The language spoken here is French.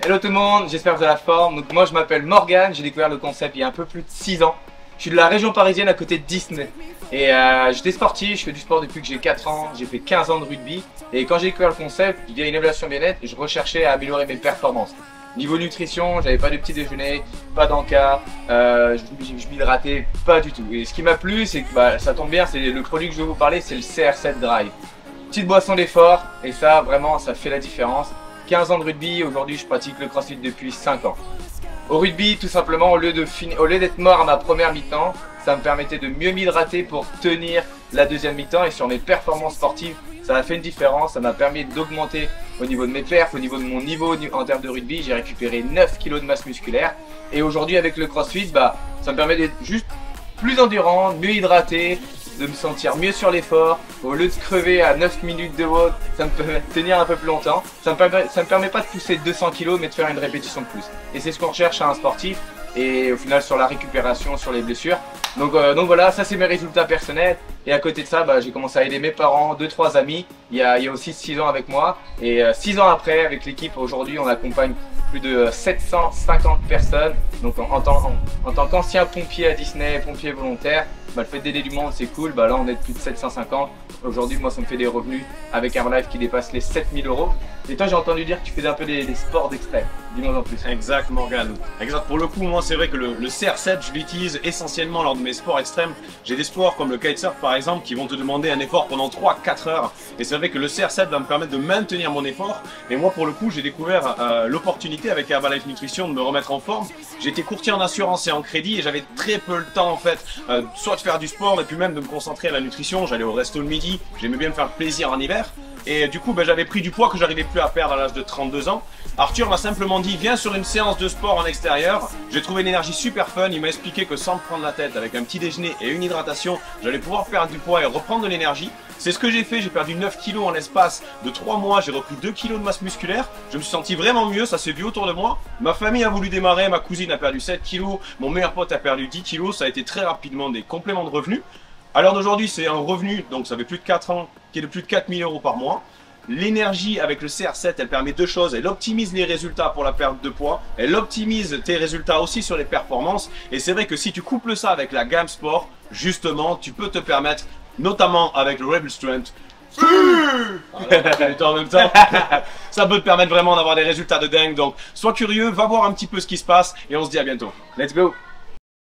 Hello tout le monde, j'espère que vous avez la forme. Donc moi je m'appelle Morgan, j'ai découvert le concept il y a un peu plus de 6 ans. Je suis de la région parisienne à côté de Disney. Et j'étais sportif, je fais du sport depuis que j'ai 4 ans, j'ai fait 15 ans de rugby. Et quand j'ai découvert le concept, il y a une évaluation bien-être et je recherchais à améliorer mes performances. Niveau nutrition, j'avais pas de petit déjeuner, pas d'encas, je m'hydratais pas du tout. Et ce qui m'a plu, c'est que ça tombe bien, c'est le produit que je vais vous parler, c'est le CR7 Drive. Petite boisson d'effort, et ça vraiment ça fait la différence. 15 ans de rugby, aujourd'hui je pratique le crossfit depuis 5 ans. Au rugby, tout simplement, au lieu d'être mort à ma première mi-temps, ça me permettait de mieux m'hydrater pour tenir la deuxième mi-temps, et sur mes performances sportives, ça a fait une différence. Ça m'a permis d'augmenter au niveau de mes perfs, au niveau de mon niveau en termes de rugby. J'ai récupéré 9 kg de masse musculaire, et aujourd'hui avec le crossfit, ça me permet d'être juste plus endurant, mieux hydraté, de me sentir mieux sur l'effort. Au lieu de crever à 9 minutes de WOD, ça me permet de tenir un peu plus longtemps. Ça me permet pas de pousser 200 kg, mais de faire une répétition de plus. Et c'est ce qu'on recherche à un sportif, et au final sur la récupération, sur les blessures. Donc voilà, ça c'est mes résultats personnels. Et à côté de ça, j'ai commencé à aider mes parents, 2-3 amis. Il y a aussi 6 ans avec moi. Et 6 ans après, avec l'équipe, aujourd'hui on accompagne plus de 750 personnes. Donc en tant qu'ancien pompier à Disney, pompier volontaire, le fait d'aider du monde c'est cool. Là on est de plus de 750. Aujourd'hui moi ça me fait des revenus avec Herbalife qui dépassent les 7000 €. Et toi j'ai entendu dire que tu faisais un peu des sports d'extrême. Dis-moi en plus. Exact Morgan. Exact. Pour le coup moi c'est vrai que le CR7 je l'utilise essentiellement lors de mes sports extrêmes. J'ai des sports comme le kitesurf par exemple qui vont te demander un effort pendant 3-4 heures. Et c'est vrai que le CR7 va me permettre de maintenir mon effort. Et moi pour le coup j'ai découvert l'opportunité avec Herbalife Nutrition de me remettre en forme. J'étais courtier en assurance et en crédit et j'avais très peu le temps en fait soit de faire du sport et puis même de me concentrer à la nutrition. J'allais au resto le midi, j'aimais bien me faire plaisir en hiver. Et du coup j'avais pris du poids que j'arrivais plus à perdre à l'âge de 32 ans. Arthur m'a simplement dit viens sur une séance de sport en extérieur. J'ai trouvé l'énergie super fun, il m'a expliqué que sans me prendre la tête, avec un petit déjeuner et une hydratation, j'allais pouvoir perdre du poids et reprendre de l'énergie. C'est ce que j'ai fait, j'ai perdu 9 kg en l'espace de 3 mois, j'ai repris 2 kg de masse musculaire. Je me suis senti vraiment mieux, ça s'est vu autour de moi. Ma famille a voulu démarrer, ma cousine a perdu 7 kg, mon meilleur pote a perdu 10 kg, ça a été très rapidement des compléments de revenus. À l'heure d'aujourd'hui, c'est un revenu, donc ça fait plus de 4 ans, qui est de plus de 4000 € par mois. L'énergie avec le CR7, elle permet deux choses. Elle optimise les résultats pour la perte de poids. Elle optimise tes résultats aussi sur les performances. Et c'est vrai que si tu couples ça avec la gamme sport, justement, tu peux te permettre, notamment avec le Rebel Strength, en même temps, ça peut te permettre vraiment d'avoir des résultats de dingue. Donc, sois curieux, va voir un petit peu ce qui se passe et on se dit à bientôt. Let's go!